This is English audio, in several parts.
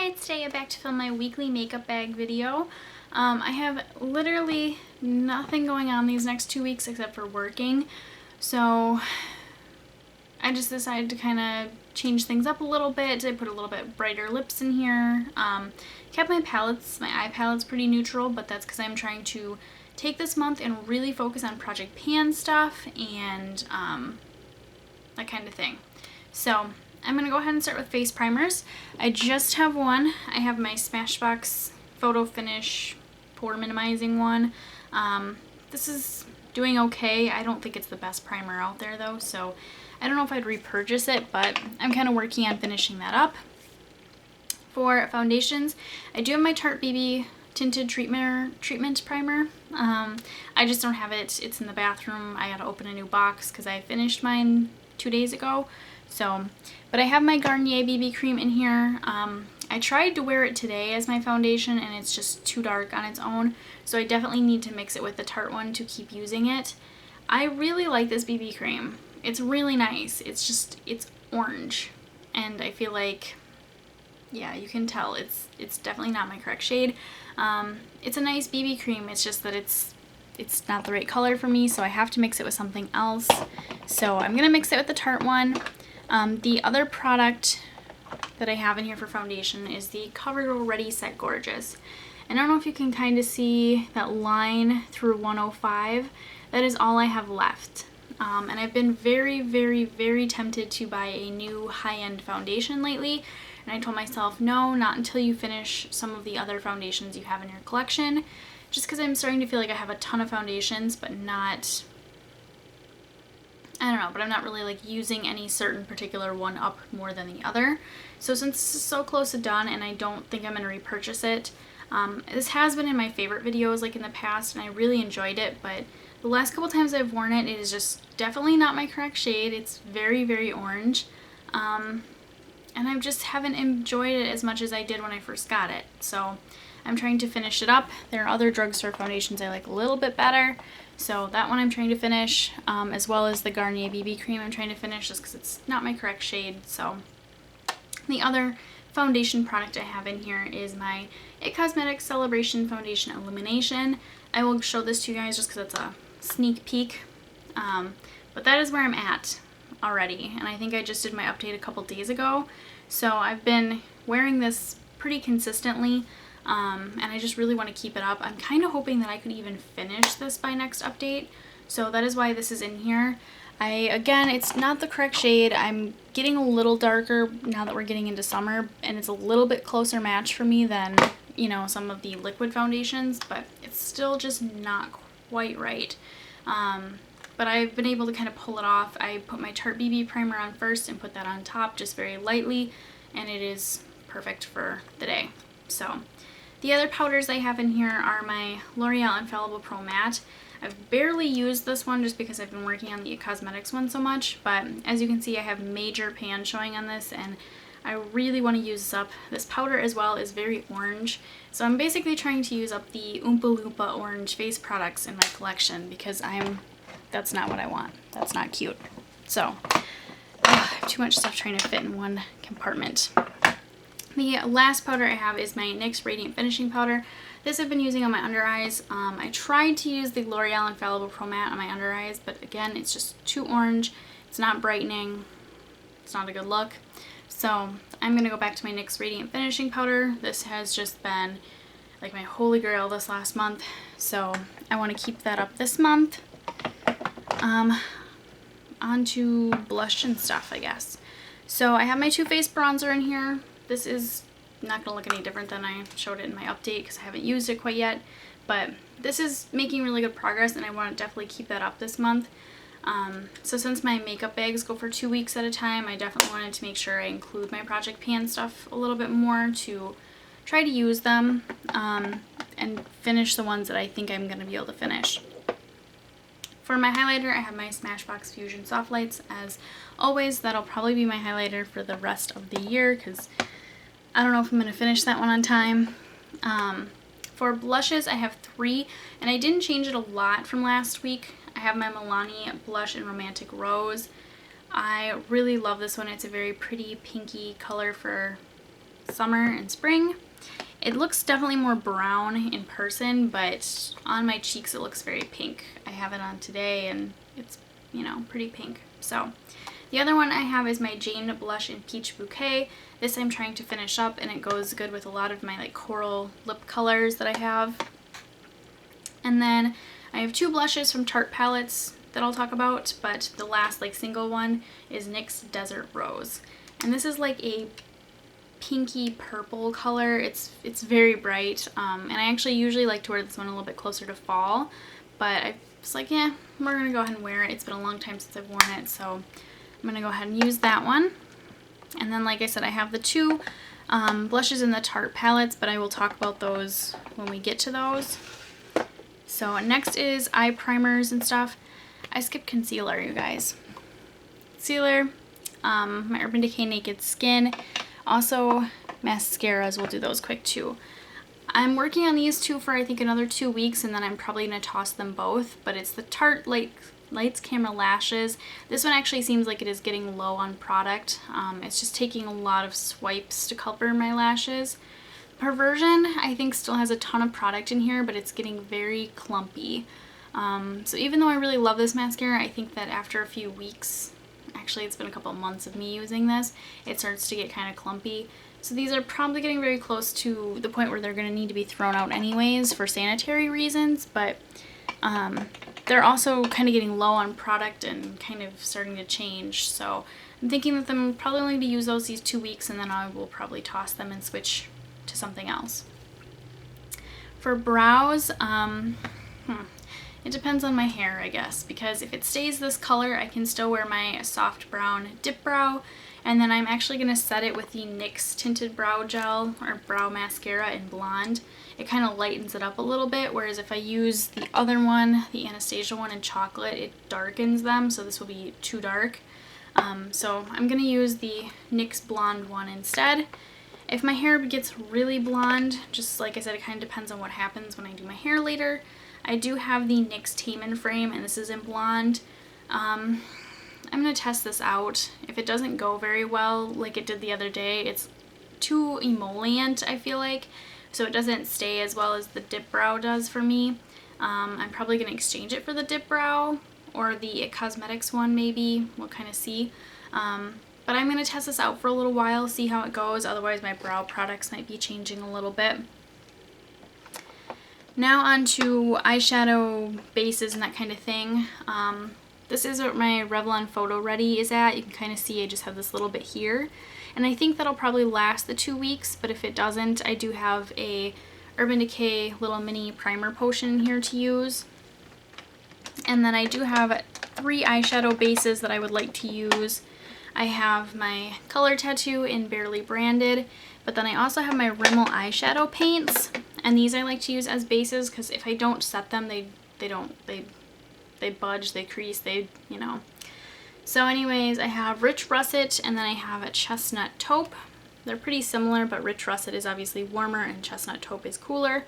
Hi, today I'm back to film my weekly makeup bag video. I have literally nothing going on these next 2 weeks except for working, so I just decided to kind of change things up a little bit. I put a little bit brighter lips in here. Kept my eye palette's pretty neutral, but that's because I'm trying to take this month and really focus on Project Pan stuff and that kind of thing. So I'm going to go ahead and start with face primers. I just have one. I have my Smashbox Photo Finish Pore Minimizing one. This is doing okay. I don't think it's the best primer out there though, so I don't know if I'd repurchase it, but I'm kind of working on finishing that up. For foundations, I do have my Tarte BB Tinted Treatment Primer. I just don't have it. It's in the bathroom. I gotta open a new box because I finished mine 2 days ago. So, but I have my Garnier BB cream in here. I tried to wear it today as my foundation and it's just too dark on its own. So I definitely need to mix it with the Tarte one to keep using it. I really like this BB cream. It's really nice. It's orange. And I feel like, yeah, you can tell it's definitely not my correct shade. It's a nice BB cream. It's just that it's not the right color for me, so I have to mix it with something else. So I'm gonna mix it with the Tarte one. The other product that I have in here for foundation is the CoverGirl Ready Set Gorgeous. And I don't know if you can kind of see that line through 105. That is all I have left. And I've been very, very, very tempted to buy a new high-end foundation lately. And I told myself, no, not until you finish some of the other foundations you have in your collection. Just because I'm starting to feel like I have a ton of foundations, but not, I don't know, but I'm not really like using any certain particular one up more than the other. So since this is so close to done and I don't think I'm going to repurchase it, this has been in my favorite videos like in the past and I really enjoyed it, but the last couple times I've worn it, it is just definitely not my correct shade. It's very, very orange. And I just haven't enjoyed it as much as I did when I first got it. So I'm trying to finish it up. There are other drugstore foundations I like a little bit better. So that one I'm trying to finish, as well as the Garnier BB cream I'm trying to finish just because it's not my correct shade. So the other foundation product I have in here is my IT Cosmetics Celebration Foundation Illumination. I will show this to you guys just because it's a sneak peek. But that is where I'm at already. And I think I just did my update a couple days ago. So I've been wearing this pretty consistently. And I just really want to keep it up. I'm kind of hoping that I could even finish this by next update. So that is why this is in here. Again, it's not the correct shade. I'm getting a little darker now that we're getting into summer. And it's a little bit closer match for me than, you know, some of the liquid foundations. But it's still just not quite right. But I've been able to kind of pull it off. I put my Tarte BB primer on first and put that on top just very lightly. And it is perfect for the day. So the other powders I have in here are my L'Oreal Infallible Pro Matte. I've barely used this one just because I've been working on the IT Cosmetics one so much, but as you can see I have major pan showing on this and I really want to use this up. This powder as well is very orange, so I'm basically trying to use up the Oompa Loompa orange face products in my collection because that's not what I want. That's not cute. So I have too much stuff trying to fit in one compartment. The last powder I have is my NYX Radiant Finishing Powder. This I've been using on my under eyes. I tried to use the L'Oreal Infallible Pro Matte on my under eyes, but again, it's just too orange. It's not brightening. It's not a good look. So I'm going to go back to my NYX Radiant Finishing Powder. This has just been like my holy grail this last month. So I want to keep that up this month. On to blush and stuff, I guess. So I have my Too Faced bronzer in here. This is not going to look any different than I showed it in my update because I haven't used it quite yet. But this is making really good progress and I want to definitely keep that up this month. So since my makeup bags go for 2 weeks at a time, I definitely wanted to make sure I include my Project Pan stuff a little bit more to try to use them and finish the ones that I think I'm going to be able to finish. For my highlighter, I have my Smashbox Fusion Soft Lights. As always, that'll probably be my highlighter for the rest of the year because I don't know if I'm going to finish that one on time. For blushes, I have 3, and I didn't change it a lot from last week. I have my Milani Blush in Romantic Rose. I really love this one. It's a very pretty pinky color for summer and spring. It looks definitely more brown in person, but on my cheeks it looks very pink. I have it on today and it's, you know, pretty pink. So the other one I have is my Jane blush in Peach Bouquet. This I'm trying to finish up, and it goes good with a lot of my like coral lip colors that I have. And then I have two blushes from Tarte Palettes that I'll talk about, but the last like single one is NYX Desert Rose. And this is like a pinky purple color. It's very bright, and I actually usually like to wear this one a little bit closer to fall, but I was like, yeah, we're gonna go ahead and wear it. It's been a long time since I've worn it, so I'm gonna go ahead and use that one. And then, like I said, I have the two blushes in the Tarte palettes, but I will talk about those when we get to those. So next is eye primers and stuff. I skipped concealer, you guys. Concealer, my Urban Decay Naked Skin. Also mascaras, we'll do those quick too. I'm working on these two for I think another 2 weeks, and then I'm probably going to toss them both, but it's the Tarte Lights Camera Lashes. This one actually seems like it is getting low on product. It's just taking a lot of swipes to cover my lashes. Perversion I think still has a ton of product in here, but it's getting very clumpy. So even though I really love this mascara, I think that after a few weeks, actually it's been a couple of months of me using this, it starts to get kind of clumpy. So these are probably getting very close to the point where they're going to need to be thrown out anyways for sanitary reasons, but they're also kind of getting low on product and kind of starting to change. So I'm thinking that I'm probably only going to use these 2 weeks, and then I will probably toss them and switch to something else. For brows, it depends on my hair, I guess, because if it stays this color, I can still wear my soft brown dip brow, and then I'm actually going to set it with the NYX Tinted Brow Gel or Brow Mascara in Blonde. It kind of lightens it up a little bit, whereas if I use the other one, the Anastasia one in Chocolate, it darkens them, so this will be too dark. So I'm going to use the NYX Blonde one instead. If my hair gets really blonde, just like I said, it kind of depends on what happens when I do my hair later. I do have the NYX Taman Frame, and this is in Blonde. I'm going to test this out. If it doesn't go very well like it did the other day, it's too emollient, I feel like, so it doesn't stay as well as the Dip Brow does for me. I'm probably going to exchange it for the Dip Brow or the IT Cosmetics one maybe. We'll kind of see. But I'm going to test this out for a little while, see how it goes. Otherwise my brow products might be changing a little bit. Now on to eyeshadow bases and that kind of thing. This is what my Revlon Photo Ready is at. You can kind of see I just have this little bit here. And I think that'll probably last the 2 weeks, but if it doesn't, I do have a Urban Decay little mini primer potion here to use. And then I do have 3 eyeshadow bases that I would like to use. I have my Color Tattoo in Barely Branded, but then I also have my Rimmel eyeshadow paints, and these I like to use as bases because if I don't set them, they budge, they crease, you know. So anyways, I have Rich Russet, and then I have a Chestnut Taupe. They're pretty similar, but Rich Russet is obviously warmer and Chestnut Taupe is cooler.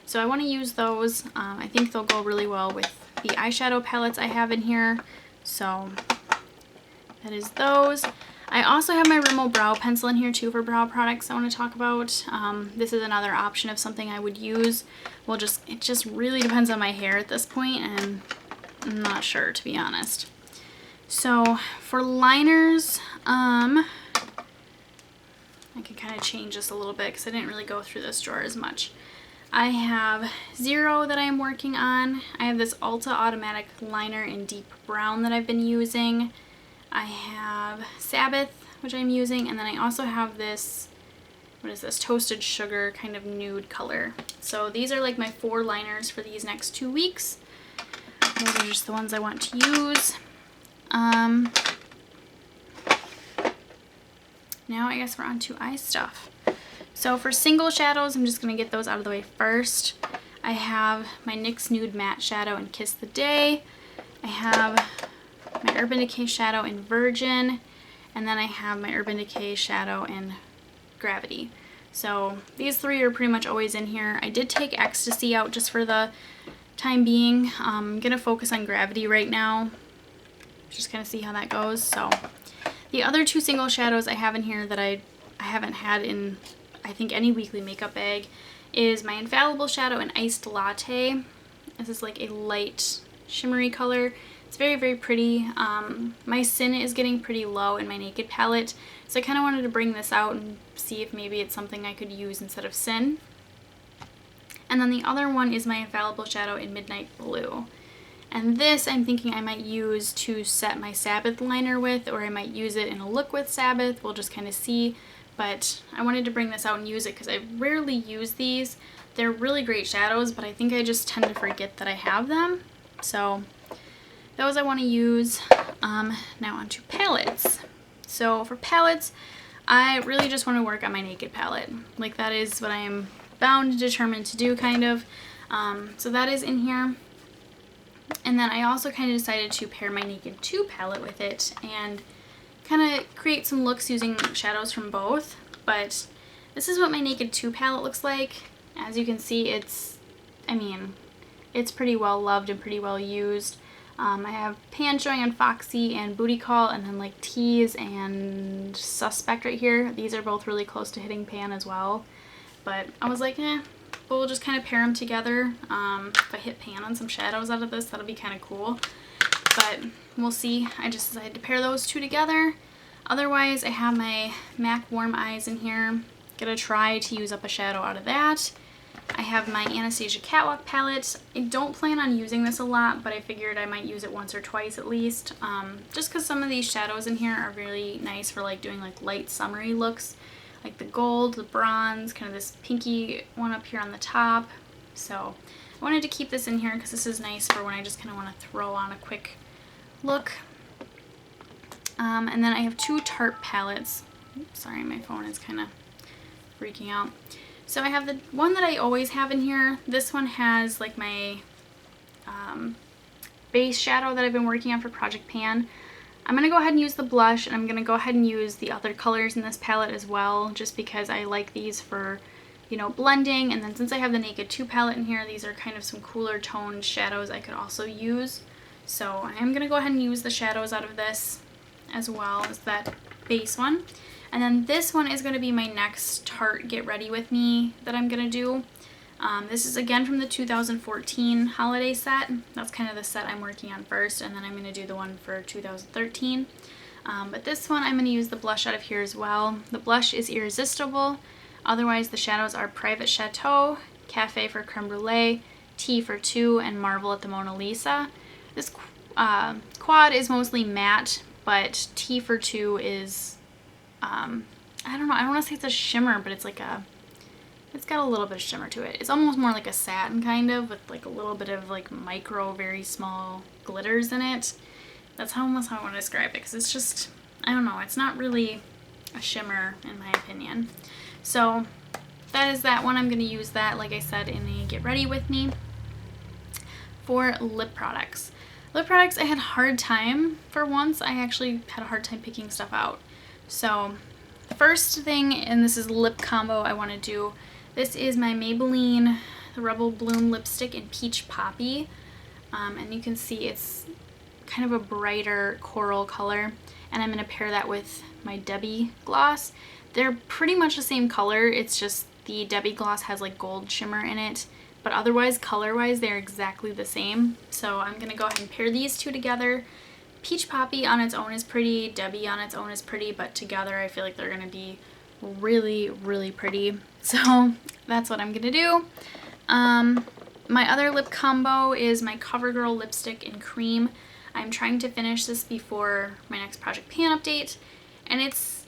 So I want to use those. I think they'll go really well with the eyeshadow palettes I have in here. So that is those. I also have my Rimmel brow pencil in here too for brow products I want to talk about. This is another option of something I would use. Well, it just really depends on my hair at this point, and I'm not sure, to be honest. So for liners, I can kind of change this a little bit because I didn't really go through this drawer as much. I have Zero that I'm working on. I have this Ulta Automatic liner in deep brown that I've been using. I have Sabbath, which I'm using, and then I also have this, what is this, Toasted Sugar kind of nude color. So these are like my 4 liners for these next 2 weeks. Those are just the ones I want to use. Now I guess we're on to eye stuff. So for single shadows, I'm just going to get those out of the way first. I have my NYX Nude Matte Shadow in Kiss the Day. I have my Urban Decay Shadow in Virgin. And then I have my Urban Decay Shadow in Gravity. So these 3 are pretty much always in here. I did take Ecstasy out just for the time being. I'm going to focus on Gravity right now. Just kind of see how that goes. So the other 2 single shadows I have in here that I haven't had in I think any weekly makeup bag, is my Infallible Shadow in Iced Latte. This is like a light shimmery color. It's very, very pretty. My Sin is getting pretty low in my Naked palette, so I kind of wanted to bring this out and see if maybe it's something I could use instead of Sin. And then the other one is my Infallible Shadow in Midnight Blue. And this I'm thinking I might use to set my Sabbath liner with, or I might use it in a look with Sabbath. We'll just kind of see. But I wanted to bring this out and use it because I rarely use these. They're really great shadows, but I think I just tend to forget that I have them. So those I want to use. Now onto palettes. So for palettes, I really just want to work on my Naked palette. Like, that is what I am bound and determined to do, kind of. So that is in here. And then I also kind of decided to pair my Naked 2 palette with it and kind of create some looks using shadows from both. But this is what my Naked 2 palette looks like. As you can see, it's pretty well loved and pretty well used. I have Pan Showing on Foxy and Booty Call, and then like Tease and Suspect right here. These are both really close to hitting Pan as well. But I was like, we'll just kind of pair them together. If I hit Pan on some shadows out of this, that'll be kind of cool. But we'll see. I just decided to pair those two together. Otherwise, I have my MAC Warm Eyes in here. Gonna try to use up a shadow out of that. I have my Anastasia Catwalk palette. I don't plan on using this a lot, but I figured I might use it once or twice at least. Just because some of these shadows in here are really nice for like doing like light summery looks. Like the gold, the bronze, kind of this pinky one up here on the top. So I wanted to keep this in here because this is nice for when I just kind of want to throw on a quick look. And then I have two Tarte palettes. Oops, sorry, my phone is kind of freaking out. So I have the one that I always have in here. This one has like my base shadow that I've been working on for Project Pan. I'm going to go ahead and use the blush, and I'm going to go ahead and use the other colors in this palette as well, just because I like these for, you know, blending. And then since I have the Naked 2 palette in here, these are kind of some cooler toned shadows I could also use. So I am going to go ahead and use the shadows out of this as well as that base one. And then this one is going to be my next Tarte Get Ready With Me that I'm going to do. This is again from the 2014 holiday set. That's kind of the set I'm working on first, and then I'm going to do the one for 2013. But this one I'm going to use the blush out of here as well. The blush is Irresistible. Otherwise the shadows are Private Chateau, Cafe for Creme Brulee, T for Two, and Marvel at the Mona Lisa. This quad is mostly matte, but T for Two is I don't know, I don't want to say it's a shimmer, but it's like it's got a little bit of shimmer to it. It's almost more like a satin kind of, with like a little bit of like micro, very small glitters in it. That's almost how I want to describe it, because it's just, I don't know, it's not really a shimmer in my opinion. So that is that one. I'm going to use that, like I said, in the Get Ready With Me. For lip products. Lip products, I had a hard time for once. I actually had a hard time picking stuff out. So first thing, and this is lip combo I want to do, this is my Maybelline the Rebel Bloom lipstick in Peach Poppy. And you can see it's kind of a brighter coral color, and I'm going to pair that with my Debbie gloss. They're pretty much the same color, it's just the Debbie gloss has like gold shimmer in it, but otherwise color-wise they're exactly the same. So I'm going to go ahead and pair these two together. Peach Poppy on its own is pretty, Debbie on its own is pretty, but together I feel like they're going to be really, really pretty. So that's what I'm going to do. My other lip combo is my CoverGirl lipstick in Cream. I'm trying to finish this before my next Project Pan update, and it's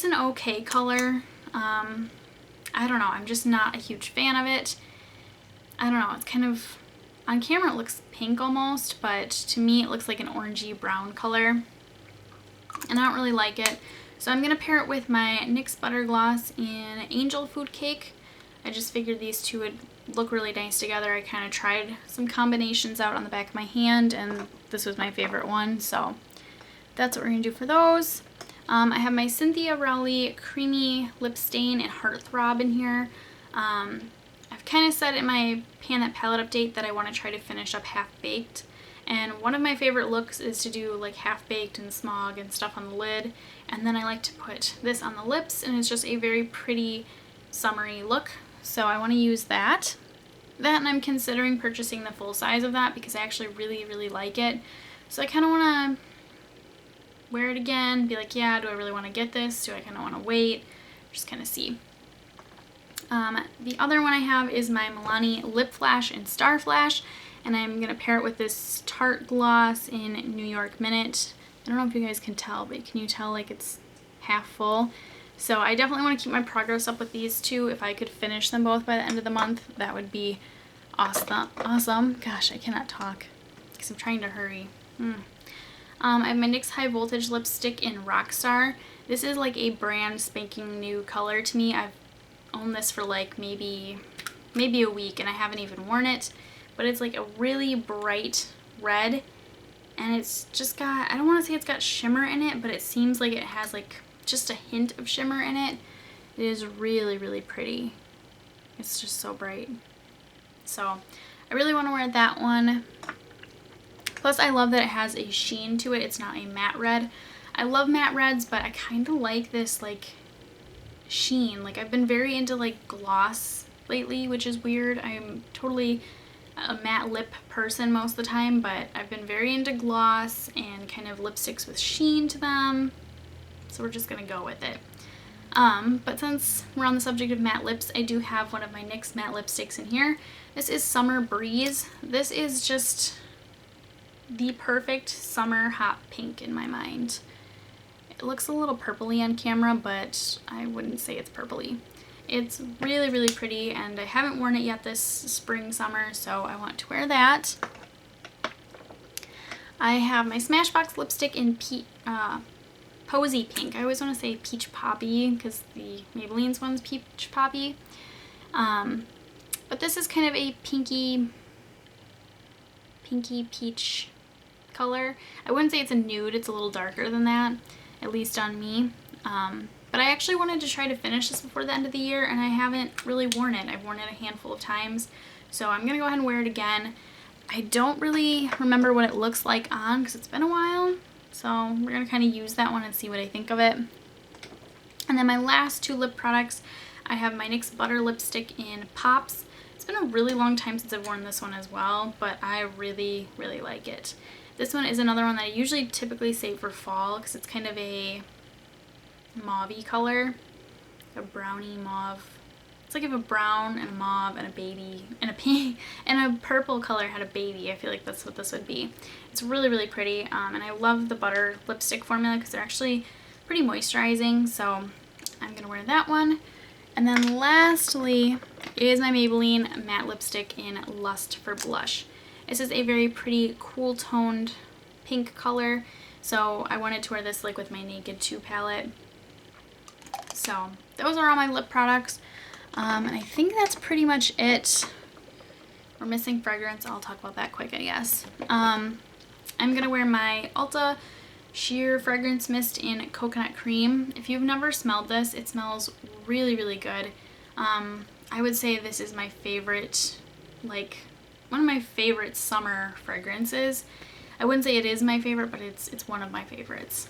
an okay color. I don't know, I'm just not a huge fan of it. I don't know, it's kind of, on camera it looks pink almost, but to me it looks like an orangey brown color, and I don't really like it. So I'm going to pair it with my NYX Butter Gloss in Angel Food Cake. I just figured these two would look really nice together. I kind of tried some combinations out on the back of my hand, and this was my favorite one, so that's what we're going to do for those. I have my Cynthia Rowley Creamy Lip Stain in Heartthrob in here. I've kind of said in my Pan That Palette update that I want to try to finish up Half Baked, and one of my favorite looks is to do like Half Baked and Smog and stuff on the lid, and then I like to put this on the lips, and it's just a very pretty summery look. So I want to use that. And I'm considering purchasing the full size of that because I actually really, really like it. So I kind of want to wear it again, be like, yeah, do I really want to get this? Do I kind of want to wait? Just kind of see. The other one I have is my Milani Lip Flash in Star Flash, and I'm going to pair it with this Tarte Gloss in New York Minute. I don't know if you guys can tell, but can you tell like it's half full? So I definitely want to keep my progress up with these two. If I could finish them both by the end of the month, that would be awesome. Gosh, I cannot talk because I'm trying to hurry. I have my NYX High Voltage lipstick in Rockstar. This is like a brand spanking new color to me. I've owned this for like maybe a week and I haven't even worn it, but it's like a really bright red, and it's just got, I don't want to say it's got shimmer in it, but it seems like it has like just a hint of shimmer in it. It is really, really pretty. It's just so bright. So I really want to wear that one. Plus I love that it has a sheen to it. It's not a matte red. I love matte reds, but I kind of like this like sheen. Like I've been very into like gloss lately, which is weird. I'm totally a matte lip person most of the time, but I've been very into gloss and kind of lipsticks with sheen to them. So we're just gonna go with it. But since we're on the subject of matte lips, I do have one of my NYX matte lipsticks in here. This is Summer Breeze. This is just the perfect summer hot pink in my mind. It looks a little purpley on camera, but I wouldn't say it's purpley. It's really, really pretty, and I haven't worn it yet this spring, summer, so I want to wear that. I have my Smashbox lipstick in Posy Pink. I always want to say Peach Poppy because the Maybelline's one's Peach Poppy. But this is kind of a pinky peach color. I wouldn't say it's a nude, it's a little darker than that, at least on me. But I actually wanted to try to finish this before the end of the year, and I haven't really worn it. I've worn it a handful of times, so I'm gonna go ahead and wear it again. I don't really remember what it looks like on because it's been a while, so we're gonna kind of use that one and see what I think of it. And then my last two lip products, I have my NYX Butter lipstick in Pops. It's been a really long time since I've worn this one as well, but I really, really like it. This one is another one that I usually typically save for fall because it's kind of a mauve-y color, a brownie mauve. It's like if a brown and a mauve and a baby and a pink and a purple color had a baby. I feel like that's what this would be. It's really, really pretty, and I love the butter lipstick formula because they're actually pretty moisturizing, so I'm gonna wear that one. And then lastly is my Maybelline matte lipstick in Lust for Blush. This is a very pretty cool toned pink color, so I wanted to wear this like with my Naked 2 palette. So those are all my lip products, and I think that's pretty much it. We're missing fragrance. I'll talk about that quick, I guess. I'm gonna wear my Ulta Sheer Fragrance Mist in Coconut Cream. If you've never smelled this, it smells really, really good. I would say this is my favorite, like one of my favorite summer fragrances. I wouldn't say it is my favorite, but it's one of my favorites.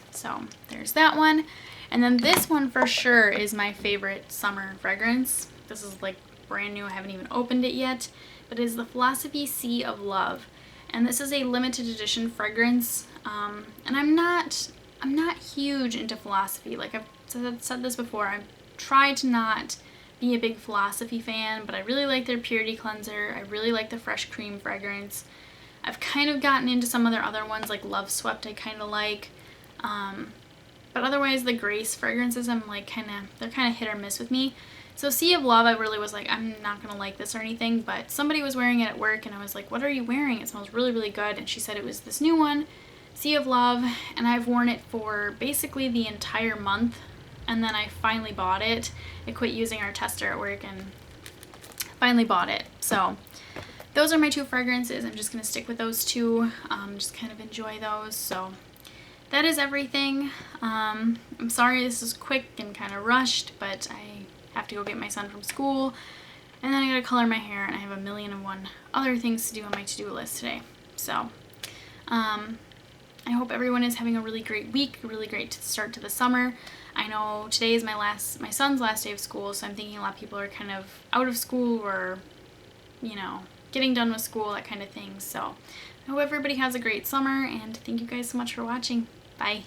So there's that one. And then this one for sure is my favorite summer fragrance. This is like brand new. I haven't even opened it yet, but it is the Philosophy Sea of Love. And this is a limited edition fragrance. And I'm not huge into Philosophy. Like I've said this before, I try to not be a big Philosophy fan, but I really like their Purity Cleanser. I really like the Fresh Cream fragrance. I've kind of gotten into some of their other ones, like Love Swept I kind of like. But otherwise the Grace fragrances, I'm like they're kind of hit or miss with me. So Sea of Love, I really was like, I'm not gonna like this or anything, but somebody was wearing it at work and I was like, what are you wearing? It smells really, really good. And she said it was this new one, Sea of Love, and I've worn it for basically the entire month. And then I finally bought it. I quit using our tester at work and finally bought it. So those are my two fragrances. I'm just gonna stick with those two, just kind of enjoy those. So that is everything. I'm sorry this is quick and kind of rushed, but I have to go get my son from school, and then I gotta color my hair, and I have a million and one other things to do on my to-do list today. So I hope everyone is having a really great week, a really great start to the summer. I know today is my son's last day of school, so I'm thinking a lot of people are kind of out of school or, you know, getting done with school, that kind of thing. So I hope everybody has a great summer, and thank you guys so much for watching. Bye.